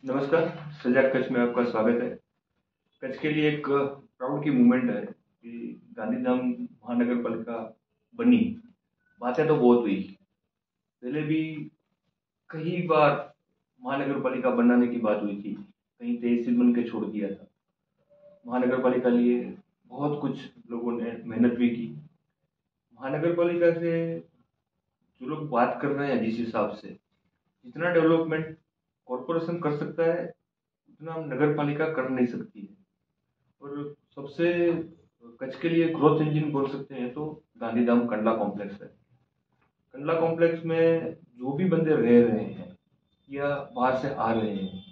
नमस्कार। सजाग कच्छ में आपका स्वागत है। कच्छ के लिए एक प्राउड की मूवमेंट है कि गांधीधाम महानगर पालिका बनी। बातें तो बहुत हुई, पहले भी कई बार महानगर पालिका बनाने की बात हुई थी, कहीं तहसील बन के छोड़ दिया था। महानगर पालिका लिए बहुत कुछ लोगों ने मेहनत भी की। महानगर पालिका से जो लोग बात कर रहे हैं, जिस हिसाब से जितना डेवलपमेंट कॉरपोरेशन कर सकता है उतना नगर पालिका कर नहीं सकती है। और सबसे कच्छ के लिए ग्रोथ इंजन बोल सकते हैं तो गांधीधाम कंडला कॉम्प्लेक्स है। कंडला कॉम्प्लेक्स में जो भी बंदे रह रहे हैं या बाहर से आ रहे हैं,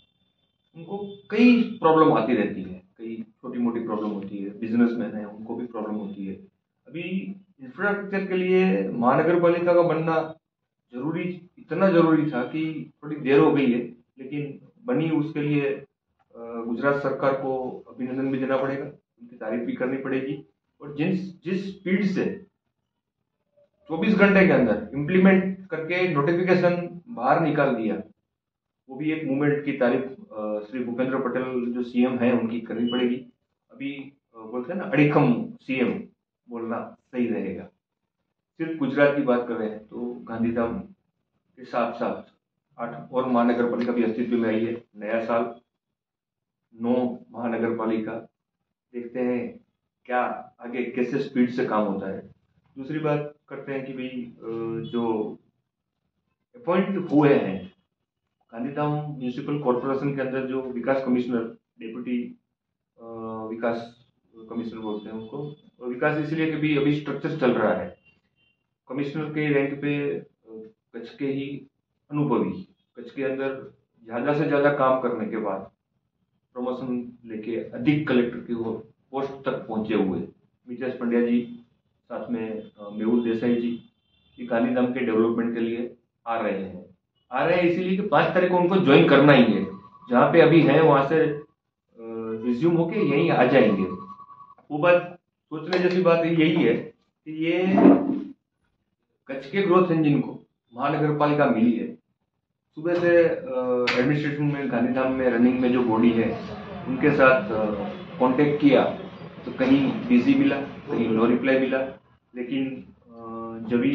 उनको कई प्रॉब्लम आती रहती है। कई छोटी मोटी प्रॉब्लम होती है, बिजनेसमैन है उनको भी प्रॉब्लम होती है। अभी इंफ्रास्ट्रक्चर के लिए महानगर पालिका का बनना जरूरी, इतना जरूरी था कि थोड़ी देर हो गई है, लेकिन बनी। उसके लिए गुजरात सरकार को अभिनंदन भी देना पड़ेगा, उनकी तारीफ भी करनी पड़ेगी। और जिस जिस स्पीड से 24 घंटे के अंदर इम्प्लीमेंट करके नोटिफिकेशन बाहर निकाल दिया, वो भी एक मूवमेंट की तारीफ श्री भूपेंद्र पटेल जो सीएम है उनकी करनी पड़ेगी। अभी बोलते हैं ना, अड़िखम सीएम बोलना सही रहेगा। सिर्फ गुजरात की बात कर रहे हैं तो गांधीधाम के साथ साथ 8 और महानगर पालिका भी अस्तित्व में आई है। नया साल, 9 महानगर पालिका, देखते हैं क्या आगे कैसे स्पीड से काम होता है। दूसरी बात करते हैं कि भाई जो अपॉइंट हुए हैं गांधीधाम म्यूनिसिपल कॉरपोरेशन के अंदर, जो विकास कमिश्नर, डेप्यूटी विकास कमिश्नर बोलते हैं उनको, और विकास इसलिए कि भी अभी स्ट्रक्चर चल रहा है। कमिश्नर के रैंक पे कच्छ के ही अनुभवी, कच्छ के अंदर ज्यादा से ज्यादा काम करने के बाद प्रमोशन लेके अधिक कलेक्टर की पोस्ट तक पहुंचे हुए मितेश पंड्या जी, साथ में मेहुल देसाई जी, ये गांधीधाम के डेवलपमेंट के लिए आ रहे हैं। आ रहे हैं इसीलिए कि 5 तारीख को उनको ज्वाइन करना ही है। जहाँ पे अभी हैं वहां से रिज्यूम होके यहीं आ जाएंगे। वो बात सोचने जैसी बात यही है कि ये कच्छ के ग्रोथ इंजन को महानगर पालिका मिली है। सुबह से एडमिनिस्ट्रेशन में गांधीधाम में रनिंग में जो बॉडी है उनके साथ कांटेक्ट किया तो कहीं बिजी मिला, कहीं नो रिप्लाई मिला। लेकिन जब भी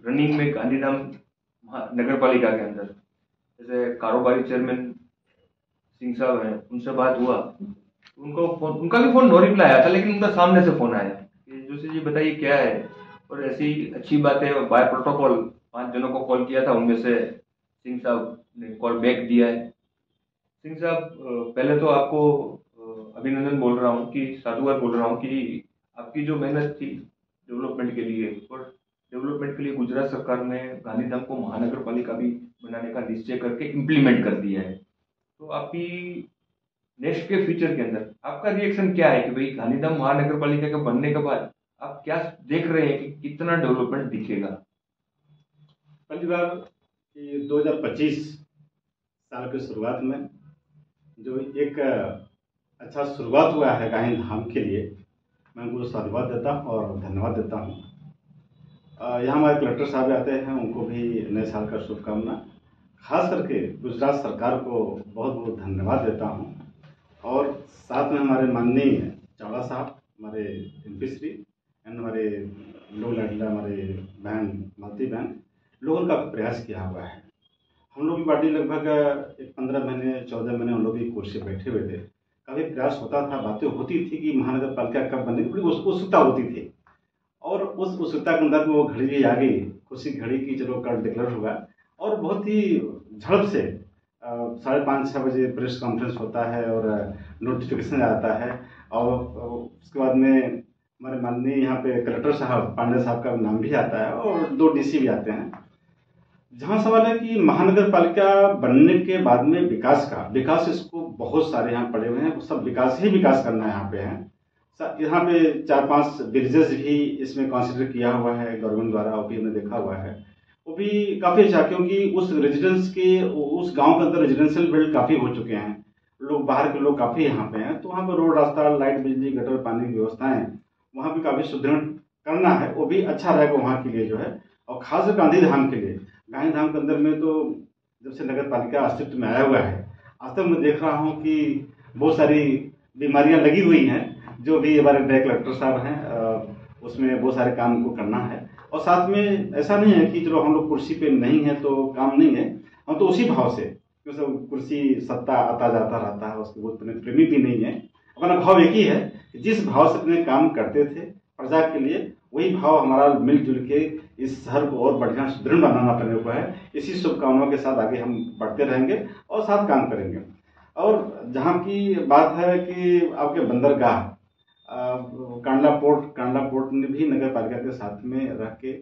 रनिंग में गांधीधाम नगर पालिका के अंदर जैसे कारोबारी चेयरमैन सिंह साहब हैं, उनसे बात हुआ तो उनका भी फोन नो रिप्लाई आया था, लेकिन उनका सामने से फोन आया कि जोशी जी बताइए क्या है। और ऐसी अच्छी बात है, बाय प्रोटोकॉल 5 जनों को कॉल किया था, उनमें से सिंह साहब ने कॉल बैक दिया है। सिंह साहब, पहले तो आपको अभिनंदन बोल रहा हूँ कि साधुवाद बोल रहा हूँ कि आपकी जो मेहनत थी डेवलपमेंट के लिए, और डेवलपमेंट के लिए गुजरात सरकार ने गांधीधाम को महानगर पालिका भी बनाने का निश्चय करके इम्प्लीमेंट कर दिया है। तो आपकी नेक्स्ट के फ्यूचर के अंदर आपका रिएक्शन क्या है कि भाई गांधीधाम महानगर पालिका के बनने के बाद आप क्या देख रहे हैं कि कितना डेवलपमेंट दिखेगा? पहली बार कि 2025 साल की शुरुआत में जो एक अच्छा शुरुआत हुआ है गांधीधाम के लिए, मैं उनको साधुवाद देता हूँ और धन्यवाद देता हूँ। यहाँ हमारे कलेक्टर साहब आते हैं, उनको भी नए साल का शुभकामना। खास करके गुजरात सरकार को बहुत बहुत धन्यवाद देता हूँ। और साथ में हमारे माननीय चावड़ा साहब, हमारे एमपी श्री, एंड हमारे लोग लाडला हमारे बहन मालती बहन, लोगों का प्रयास किया हुआ है। हम लोग की पार्टी लगभग एक 15 महीने 14 महीने हम लोग भी कुर्सी पे बैठे हुए थे। काफ़ी प्रयास होता था, बातें होती थी कि महानगर पालिका कब बनने की बड़ी उत्सुकता होती थी। और उस उत्सुकता के अंदर वो घड़ी भी आ गई, खुशी घड़ी की, चलो कल डिक्लेयर हुआ। और बहुत ही झड़प से 5:30-6 बजे प्रेस कॉन्फ्रेंस होता है और नोटिफिकेशन आता है। और उसके बाद में हमारे माननीय यहाँ पे कलेक्टर साहब पांडे साहब का नाम भी आता है और 2 डीसी भी आते हैं। जहाँ सवाल है कि महानगर पालिका बनने के बाद में विकास इसको बहुत सारे यहाँ पड़े हुए हैं, सब विकास ही विकास करना यहाँ पे है। यहाँ पे 4-5 ब्रिजेस भी इसमें कंसिडर किया हुआ है गवर्नमेंट द्वारा, वो भी हमने देखा हुआ है। वो भी काफ़ी अच्छा, क्योंकि उस गांव के अंदर रेजिडेंशियल बिल्ड काफ़ी हो चुके हैं, लोग बाहर के लोग काफ़ी यहाँ पे हैं। तो वहाँ पर रोड, रास्ता, लाइट, बिजली, गटर, पानी की व्यवस्थाएं वहाँ भी काफ़ी सुदृढ़ करना है, वो भी अच्छा रहेगा वहाँ के लिए जो है। और खासकर गांधीधाम के लिए, गांधीधाम के अंदर में तो जब से नगर पालिका अस्तित्व में आया हुआ है, आज तक मैं देख रहा हूँ कि बहुत सारी बीमारियां लगी हुई हैं। जो भी हमारे नए कलेक्टर साहब हैं उसमें बहुत सारे काम को करना है। और साथ में ऐसा नहीं है कि चलो हम लोग कुर्सी पे नहीं है तो काम नहीं है, हम तो उसी भाव से, क्योंकि कुर्सी सत्ता आता जाता रहता है, उसके बहुत प्रेमी भी नहीं है। अपना भाव एक ही है कि जिस भाव से अपने काम करते थे प्रजा के लिए, वही भाव हमारा मिलजुल के इस शहर को और बढ़िया सुदृढ़ बनाना अपने ऊपर है। इसी शुभकामनाओं के साथ आगे हम बढ़ते रहेंगे और साथ काम करेंगे। और जहाँ की बात है कि आपके बंदरगाह कांडला पोर्ट ने भी नगर पालिका के साथ में रह के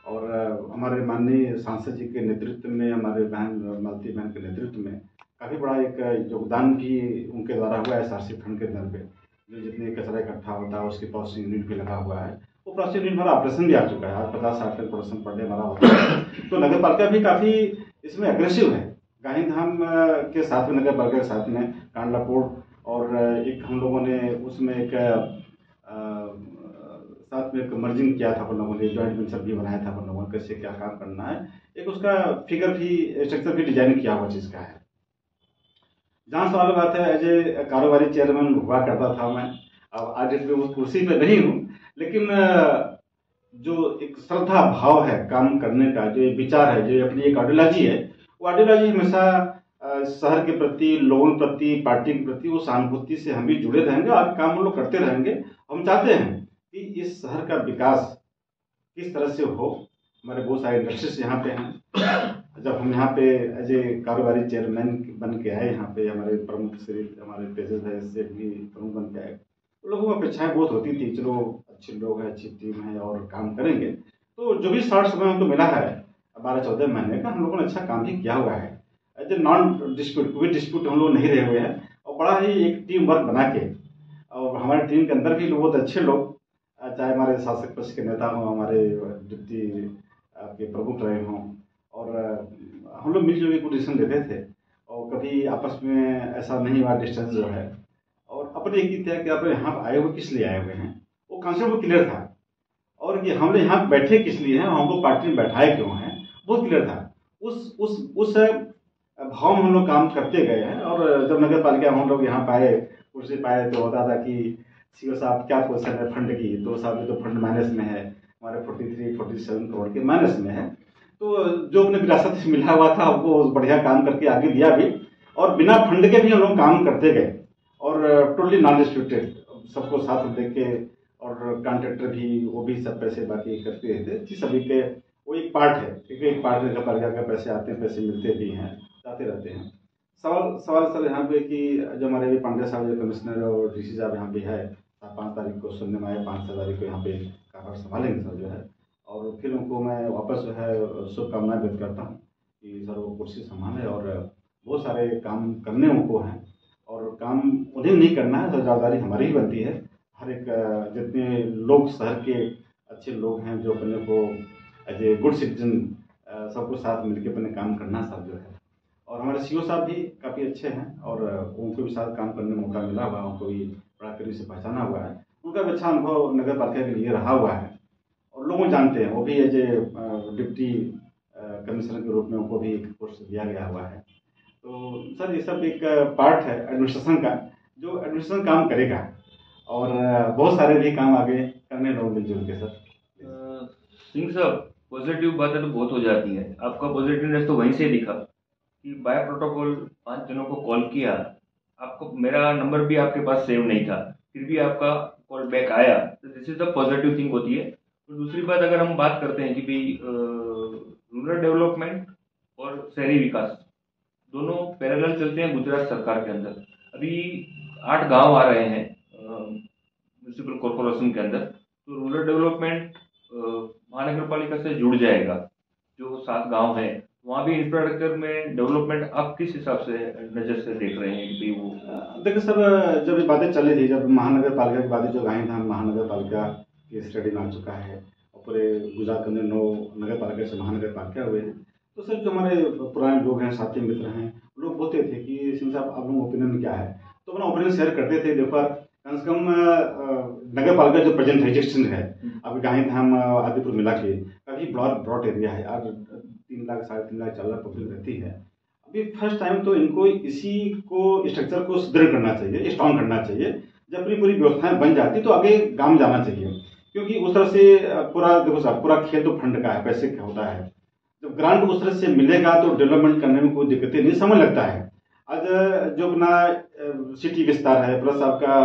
और हमारे माननीय सांसद जी के नेतृत्व में, हमारे बहन मालती बहन के नेतृत्व में काफ़ी बड़ा एक योगदान भी उनके द्वारा हुआ है। एसआरसी फंड के दर पे जो जितने कचरा इकट्ठा होता है उसके प्रोसेसिंग यूनिट भी लगा हुआ है। वो प्रोसेसिंग यूनिट हमारा ऑपरेशन भी आ चुका है। आज 50-60 लाख प्रोडक्शन पर डे हमारा होता है। तो नगर पालिका भी काफ़ी इसमें अग्रेसिव है। गांधीधाम के साथ में, नगर पालिका के साथ में कांडला पोर्ट, और एक हम लोगों ने उसमें एक साथ में एक मर्जिंग किया था अपन लोगों ने, जॉइंट वेंचर भी बनाया था अपन लोगों ने, कैसे क्या काम करना है। एक उसका फिगर भी, स्ट्रक्चर भी डिजाइन किया हुआ चीज़ का है। जहाँ सवाल बात है, एज ए कारोबारी चेयरमैन हुआ करता था मैं। अब आज इस उस कुर्सी पे नहीं हूँ, लेकिन जो एक श्रद्धा भाव है काम करने का, जो एक विचार है, जो अपनी एक आइडियोलॉजी है, वो आइडियोलॉजी हमेशा शहर के प्रति, लोगों के प्रति, पार्टी के प्रति, वो सहानुभूति से हम भी जुड़े रहेंगे और काम हम लोग करते रहेंगे। हम चाहते हैं कि इस शहर का विकास किस तरह से हो। हमारे बहुत सारे इंडस्ट्रीज यहाँ पे हैं। जब हम यहाँ पे एज ए कारोबारी चेयरमैन बन के आए, यहाँ पे हमारे प्रमुख श्री हमारे तेजस है, इससे भी प्रमुख बन के आए, लोगों को अपेक्षाएं बहुत होती थी, चलो अच्छे लोग हैं, अच्छी टीम है और काम करेंगे। तो जो भी शॉर्ट समय हमको मिला है 12-14 महीने का, हम लोगों ने अच्छा काम भी किया हुआ है। एज ए नॉन डिस्प्यूट, कोई डिस्प्यूट हम लोग नहीं रहे हुए हैं, और बड़ा ही एक टीम वर्क बना के, और हमारे टीम के अंदर भी बहुत अच्छे लोग, चाहे हमारे शासक पक्ष के नेता हों, हमारे डिप्टी आपके प्रमुख रहे हों, और हम लोग मिलजुल के कुछ डिसीजन लेते थे, और कभी आपस में ऐसा नहीं हुआ डिस्टेंस जो है। और अपने एक ही था कि आप यहाँ आए हुए किस लिए आए हुए हैं, वो कॉन्सेप्ट वो क्लियर था। और कि हम लोग यहाँ बैठे किस लिए हैं, हमको पार्टी में बैठाए क्यों हैं, बहुत क्लियर था। उस भाव में हम लोग काम करते गए हैं। और जब नगर पालिका हम लोग यहाँ पाए, कुर्सी पाए, तो होता था कि सीओ साहब क्या पोजीशन है फंड की, तो साहब तो फंड माइनस में है, हमारे 43-47 करोड़ के माइनस में है। तो जो अपने विरासत से मिला हुआ था वो बढ़िया काम करके आगे दिया भी, और बिना फंड के भी हम लोग काम करते गए, और टोटली नॉन डिस्ट्रीब्यूटेड, सबको साथ में देख के, और कॉन्ट्रैक्टर भी वो भी सब पैसे बाकी करते रहते सभी के। वो एक पार्ट है, एक पार्ट नगर पालिका के पैसे आते हैं, पैसे मिलते भी हैं, जाते रहते हैं। सवाल सर यहाँ पे कि जो हमारे भी पांडे साहब जो कमिश्नर और डीसी साहब यहाँ पे है, 5 तारीख को सुनने में आए, 5 तारीख को यहाँ पे कारोबार संभालेंगे सर जो है। और फिर उनको मैं वापस जो है शुभकामनाएं व्यक्त करता हूँ कि सर वो कुर्सी संभालें, और बहुत सारे काम करने उनको हैं, और काम उन्हें नहीं करना है, जिम्मेदारी हमारी ही बनती है। हर एक जितने लोग शहर के अच्छे लोग हैं, जो अपने को एज ए गुड सिटीजन सबको साथ मिलकर अपने काम करना सब जो है। और हमारे सीओ साहब भी काफ़ी अच्छे हैं, और उनको भी साथ काम करने का मौका मिला हुआ है, उनको भी बड़ा करीब से पहचाना हुआ है। उनका भी अच्छा अनुभव नगर पालिका के लिए रहा हुआ है, और लोग जानते हैं। वो भी एज ए डिप्टी कमिश्नर के रूप में उनको भी एक पोस्ट दिया गया हुआ है। तो सर ये सब एक पार्ट है एडमिनिस्ट्रेशन का, जो एडमिनिस्ट्रेशन काम करेगा, और बहुत सारे भी काम आगे करने लोग मिलजुल के। सर सिंह साहब, पॉजिटिव बातें तो बहुत हो जाती हैं, आपका पॉजिटिवनेस तो वहीं से दिखा कि बाय प्रोटोकॉल 5 जनों को कॉल किया, आपको मेरा नंबर भी आपके पास सेव नहीं था, फिर भी आपका कॉल बैक आया, तो this is the positive thing होती है। तो दूसरी बात, अगर हम बात करते हैं कि भाई रूरल डेवलपमेंट और शहरी विकास दोनों पैरेलल चलते हैं गुजरात सरकार के अंदर। अभी 8 गांव आ रहे हैं म्यूनिसिपल कॉर्पोरेशन के अंदर, तो रूरल डेवलपमेंट महानगर पालिका से जुड़ जाएगा। जो 7 गांव हैं वहाँ भी इंफ्रास्ट्रक्चर में डेवलपमेंट आप किस हिसाब से नज़र से देख रहे हैं कि वो? देखिए सर, जब ये बातें चली थी, जब महानगर पालिका की बातें, जो गांधीधाम महानगर पालिका की स्टडी में आ चुका है, और पूरे गुजरात के अंदर 9 नगर पालिका से महानगर पालिका हुए हैं, तो सर जो हमारे पुराने लोग हैं, साथी मित्र हैं, लोग बोलते थे कि सिंह साहब आप लोगों का ओपिनियन क्या है, तो अपना ओपिनियन शेयर करते थे। देखो कम से कम नगर पालिका जो प्रेजेंट रजिस्ट्रेशन है अभी गांधीधाम आदिपुर मिला के, काफ़ी ब्रॉड एरिया है यार, 3 लाख 3.5 लाख 4 लाख पब्लिक रहती है। अभी फर्स्ट टाइम तो इनको इसी को स्ट्रक्चर को सुदृढ़ करना चाहिए, स्ट्रांग करना चाहिए। जब अपनी पूरी व्यवस्थाएं बन जाती तो आगे काम जाना चाहिए, क्योंकि उस तरह से पूरा देखो साहब, पूरा खेल तो फंड का है, पैसे का होता है। जब ग्रांट उस तरह से मिलेगा तो डेवलपमेंट करने में कोई दिक्कतें नहीं, समय लगता है। आज जो अपना सिटी विस्तार है प्लस आपका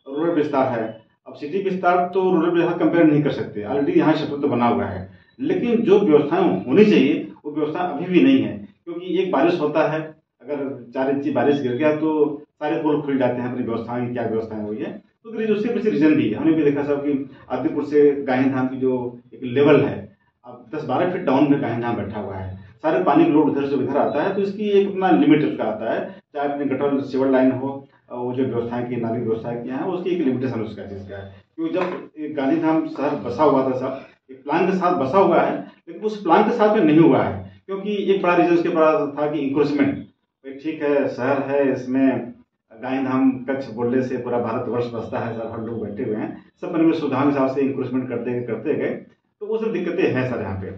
रूरल विस्तार है, अब सिटी विस्तार तो रूरल विस्तार कंपेयर नहीं कर सकते, ऑलरेडी यहाँ शेड्यूल तो बना हुआ है, लेकिन जो व्यवस्थाएं होनी चाहिए वो व्यवस्था अभी भी नहीं है। क्योंकि एक बारिश होता है, अगर 4 इंची बारिश गिर गया तो सारे पोल खुल जाते हैं, अपनी व्यवस्थाएं की क्या व्यवस्थाएं हुई है। तो उसके पीछे रीजन भी है, हमने भी देखा साहब कि आदिपुर से गांधीधाम की जो एक लेवल है, अब 10-12 फीट डाउन में गांधीधाम बैठा हुआ है, सारे पानी लोड उधर से उधर आता है, तो इसकी एक अपना लिमिट उसका आता है। चाहे अपनी गटर सिवर लाइन हो, वो जो व्यवस्थाएं की नाली व्यवस्थाएं की हैं उसकी एक लिमिटेशन उसका चीज का है। क्योंकि जब गांधीधाम शहर बसा हुआ था साहब, एक प्लान के साथ बसा हुआ है, लेकिन उस प्लान के साथ में नहीं हुआ है, क्योंकि एक बड़ा रीजन उसके पास था कि इंक्रोचमेंट। ठीक है, शहर है, इसमें गांधीधाम कच्छ बोलने से पूरा भारतवर्ष बसता है सर, हर लोग बैठे हुए हैं, सब परिवेश सुविधाओं के हिसाब से इंक्रोचमेंट करते गए, तो वो सब दिक्कतें हैं सर यहाँ पे।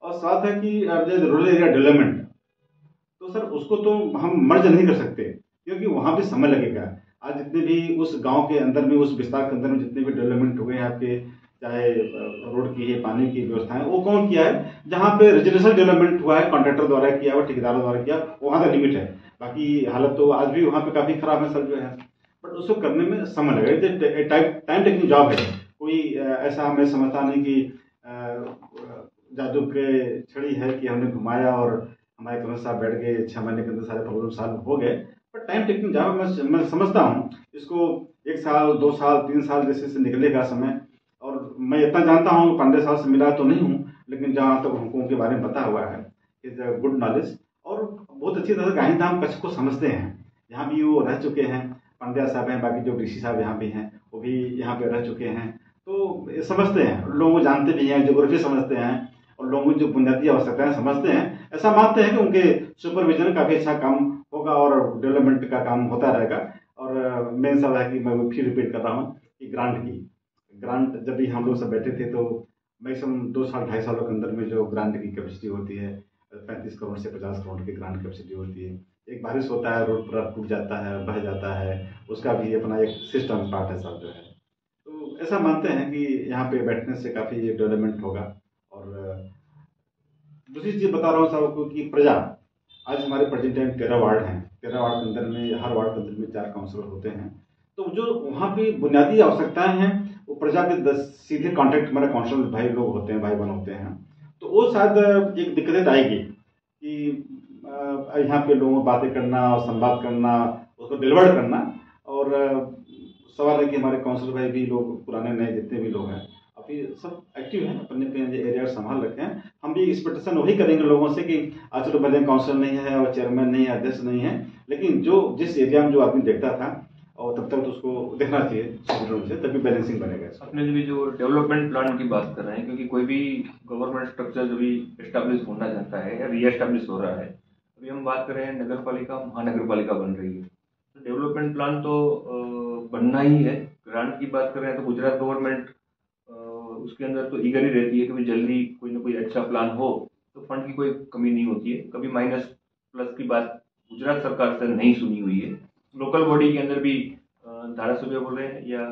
और साथ है कि रूरल एरिया डेवलपमेंट, तो सर उसको तो हम मर्ज नहीं कर सकते, क्योंकि वहां भी समय लगेगा। आज जितने भी उस गांव के अंदर में, उस विस्तार के अंदर में जितने भी डेवलपमेंट हुए हैं आपके, चाहे रोड की है, पानी की व्यवस्था है, वो कौन किया है? जहाँ पे रेजिडेंशियल डेवलपमेंट हुआ है, कॉन्ट्रैक्टर द्वारा किया हुआ, ठेकेदारों द्वारा किया, वहां का लिमिट है। बाकी हालत तो आज भी वहां पे काफी खराब है सर जो है, बट उसको करने में समय लगेगा, टाइम टेकिंग जॉब है। कोई ऐसा हमें समझता नहीं कि जादू के छड़ी है कि हमने घुमाया और हमारे कमिश्नर साहब बैठ गए, 6 महीने के अंदर सारे प्रॉब्लम सॉल्व हो गए। बट टाइम टेकिंग जॉब मैं समझता हूँ इसको, 1 साल 2 साल 3 साल जैसे से निकलेगा समय। और मैं इतना जानता हूँ, 15 साल से मिला तो नहीं हूँ, लेकिन जहाँ तक हमको के बारे में पता हुआ है, इज गुड नॉलेज, और बहुत अच्छी तरह से गांधीधाम कच्छ को समझते हैं। यहाँ भी वो रह चुके हैं, पांड्या साहब हैं, बाकी जो डीसी साहब यहाँ भी हैं वो भी यहाँ पे रह चुके हैं, तो ये समझते हैं, लोगों को जानते भी हैं, जोग्राफी समझते हैं, और लोगों की जो बुनियादी आवश्यकताएं समझते हैं। ऐसा मानते हैं कि उनके सुपरविजन काफी अच्छा काम होगा और डेवलपमेंट का काम होता रहेगा। और मेन सब है कि मैं फिर रिपीट कर रहा हूँ कि ग्रांट जब भी हम लोग सब बैठे थे तो मैक्सिमम 2 साल 2.5 सालों के अंदर में जो ग्रांट की कैपेसिटी होती है 35 करोड़ से 50 करोड़ की ग्रांट कैपेसिटी होती है। एक बारिश होता है, रोड पूरा टूट जाता है, बह जाता है, उसका भी अपना एक सिस्टम पार्ट है सब जो है। तो ऐसा मानते हैं कि यहाँ पे बैठने से काफ़ी डेवलपमेंट होगा। और दूसरी चीज़ बता रहा हूँ सबको कि प्रजा, आज हमारे प्रेजेंट 13 वार्ड हैं, 13 वार्ड के अंदर में, हर वार्ड के अंदर में 4 काउंसलर होते हैं। तो जो वहाँ पे बुनियादी आवश्यकताएं हैं वो प्रजा के सीधे कांटेक्ट हमारे काउंसलर भाई लोग होते हैं, भाई बहन होते हैं। तो वो शायद एक दिक्कत आएगी कि यहाँ पे लोगों बातें करना और संवाद करना, उसको डिलीवर करना। और सवाल है कि हमारे काउंसलर भाई भी लोग, पुराने नए जितने भी लोग हैं, अभी सब एक्टिव हैं, अपने अपने एरिया संभाल रखे हैं। हम भी एक्सपेक्टेशन वही करेंगे लोगों से कि आज तो भले काउंसलर नहीं है और चेयरमैन नहीं है, अध्यक्ष नहीं है, लेकिन जो जिस एरिया में जो आदमी देखता था और तब तक तो उसको देखना चाहिए से, तभी बैलेंसिंग बनेगा। अपने भी जो डेवलपमेंट प्लान की बात कर रहे हैं, क्योंकि कोई भी गवर्नमेंट स्ट्रक्चर जो भी एस्टेब्लिश होना चाहता है या रीएस्टेब्लिश हो रहा है, अभी हम बात कर रहे हैं नगर पालिका महानगर पालिका बन रही है, तो डेवलपमेंट प्लान तो बनना ही है। ग्रांट की बात कर रहे हैं तो गुजरात गवर्नमेंट उसके अंदर तो ईगर ही रहती है कि भाई जल्दी कोई ना कोई अच्छा प्लान हो, तो फंड की कोई कमी नहीं होती है। कभी माइनस प्लस की बात गुजरात सरकार से नहीं सुनी हुई है। लोकल बॉडी के अंदर भी धारासभ्य बोले या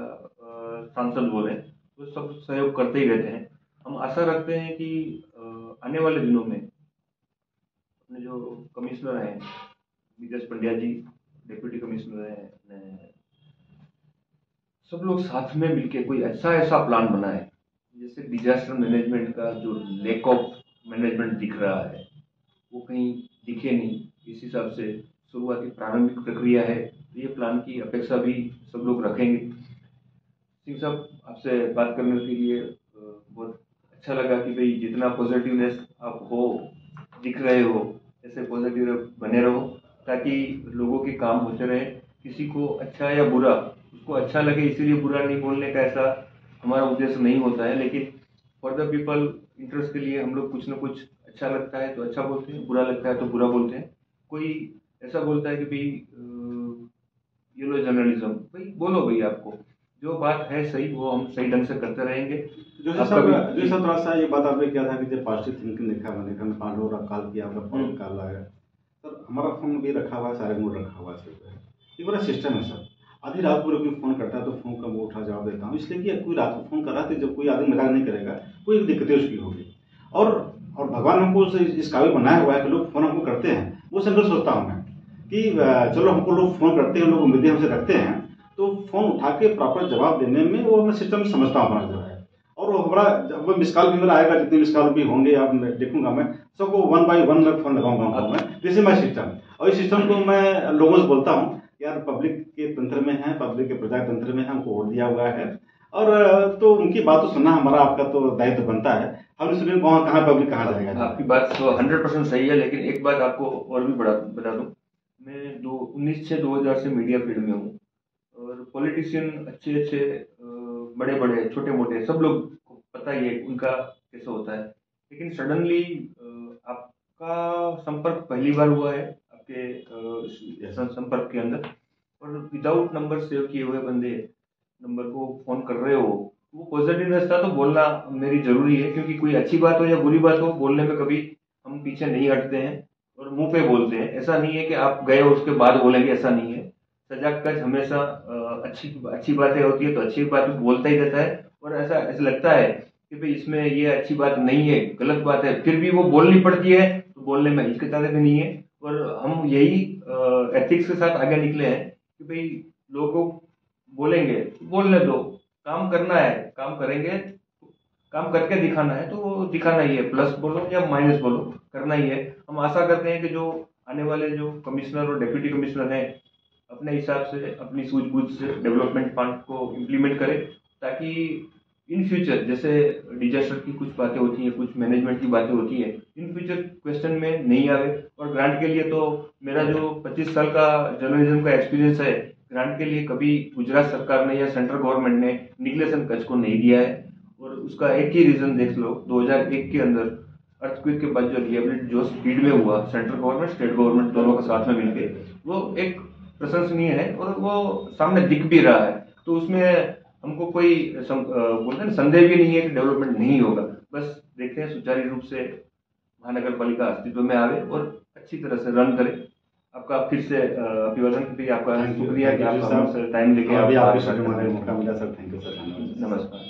सांसद बोले, तो सब सहयोग करते ही रहते हैं। हम आशा रखते हैं कि आने वाले दिनों में अपने जो कमिश्नर हैं, विकास पंड्या जी डिप्यूटी कमिश्नर हैं, सब लोग साथ में मिलकर कोई ऐसा प्लान बनाए, जैसे डिजास्टर मैनेजमेंट का जो लैक ऑफ मैनेजमेंट दिख रहा है वो कहीं दिखे नहीं। इस हिसाब से शुरुआती प्रारंभिक प्रक्रिया है, तो ये प्लान की अपेक्षा भी सब लोग रखेंगे। सिंह साहब, आपसे बात करने के लिए बहुत अच्छा लगा कि भाई जितना पॉजिटिवनेस आप हो दिख रहे हो, ऐसे पॉजिटिव बने रहो, ताकि लोगों के काम होते रहे। किसी को अच्छा या बुरा, उसको अच्छा लगे इसीलिए बुरा नहीं बोलने का ऐसा हमारा उद्देश्य नहीं होता है, लेकिन फॉर द पीपल इंटरेस्ट के लिए हम लोग कुछ ना कुछ, अच्छा लगता है तो अच्छा बोलते हैं, बुरा लगता है तो बुरा बोलते हैं। कोई ऐसा बोलता है कि भाई येलो जर्नलिज्म, भाई बोलो भाई, आपको जो बात है सही वो हम सही ढंग से करते रहेंगे। जो सब थोड़ा सा ये बात आपने किया था कि जब पॉजिटिव थिंकिंग लिखा मैंने पांडव का काल किया, मतलब काल आया सर, हमारा फ़ोन भी रखा हुआ है, सारे मोड रखा हुआ है सर जो है। ये बड़ा सिस्टम है सर। आधी रात को कोई फ़ोन करता है तो फ़ोन का मैं उठा जवाब देता हूँ, इसलिए कि कोई रात को फ़ोन कर रहा है तो जब कोई आदमी मजाक नहीं करेगा, कोई दिक्कतें उसकी होगी। और भगवान हमको इस काबिल बनाया हुआ है कि लोग फ़ोन हमको करते हैं, वो सिंपल सोचता हूँ मैं कि चलो हमको लोग फ़ोन करते हैं, लोग उम्मीदें हमसे रखते हैं, तो फ़ोन उठा के प्रॉपर जवाब देने में वो मैं सिस्टम समझता हूँ अपना जो है। और वो हमारा जब वो मिस कॉल भी मेरा आएगा, जितने मिस कॉल भी होंगे आप देखूंगा मैं, सबको 1 बाय 1 मैं फ़ोन लगाऊंगा उनको मैं। This is my system. और इस सिस्टम को मैं लोगों से बोलता हूँ यार पब्लिक के तंत्र में है, पब्लिक के प्रजातंत्र में है, हमको वोट दिया हुआ है। और तो उनकी बात तो सुनना हमारा आपका तो दायित्व बनता है। हम सुनिए कहाँ पब्लिक कहाँ जाएगा। आपकी बात तो 100% सही है, लेकिन एक बात आपको और भी बता दूं, मैं 19 से 2000 से मीडिया फील्ड में हूँ, और पॉलिटिशियन अच्छे अच्छे बड़े बड़े छोटे मोटे सब लोग को पता ही है उनका कैसे होता है। लेकिन सडनली आपका संपर्क पहली बार हुआ है आपके संपर्क के अंदर, और विदाउट नंबर सेव किए हुए बंदे नंबर को फोन कर रहे हो, वो पॉजिटिवनेस था तो बोलना मेरी जरूरी है, क्योंकि कोई अच्छी बात हो या बुरी बात हो, बोलने में कभी हम पीछे नहीं हटते हैं और मुंह पे बोलते हैं। ऐसा नहीं है कि आप गए उसके बाद बोलेंगे, ऐसा नहीं है। सजग कच हमेशा अच्छी अच्छी बातें होती है तो अच्छी बात बोलता ही रहता है, और ऐसा ऐसा लगता है कि भाई इसमें ये अच्छी बात नहीं है, गलत बात है, फिर भी वो बोलनी पड़ती है, तो बोलने में हिचकिचाते भी नहीं है। और हम यही एथिक्स के साथ आगे निकले हैं कि भाई लोगों बोलेंगे बोलने दो, काम करना है काम करेंगे, काम करके दिखाना है तो वो दिखाना ही है, प्लस बोलो या माइनस बोलो करना ही है। हम आशा करते हैं कि जो आने वाले जो कमिश्नर और डिप्टी कमिश्नर हैं अपने हिसाब से अपनी सूझबूझ से डेवलपमेंट फंड को इम्प्लीमेंट करें, ताकि इन फ्यूचर जैसे डिजास्टर की कुछ बातें होती हैं, कुछ मैनेजमेंट की बातें होती है, इन फ्यूचर क्वेश्चन में नहीं आवे। और ग्रांट के लिए तो मेरा जो 25 साल का जर्नलिज्म का एक्सपीरियंस है, ग्रांट के लिए कभी गुजरात सरकार ने या सेंट्रल गवर्नमेंट ने निगलेशन कच को नहीं दिया है। और उसका एक ही रीजन देख लो, 2001 के अंदर अर्थक्वेक के बाद जो रिहेबिलिट जो स्पीड में हुआ, सेंट्रल गवर्नमेंट स्टेट गवर्नमेंट दोनों का साथ में मिलकर, वो एक प्रशंसनीय है और वो सामने दिख भी रहा है। तो उसमें हमको कोई बोलते हैं संदेह भी नहीं है कि डेवलपमेंट नहीं होगा। बस देखते हैं सुचारू रूप से महानगर पालिका अस्तित्व में आवे और अच्छी तरह से रन करे। आपका फिर से अभिवादन के लिए आपका शुक्रिया कि आप टाइम लेके आपके मौका मिला सर। Thank you sir. नमस्कार।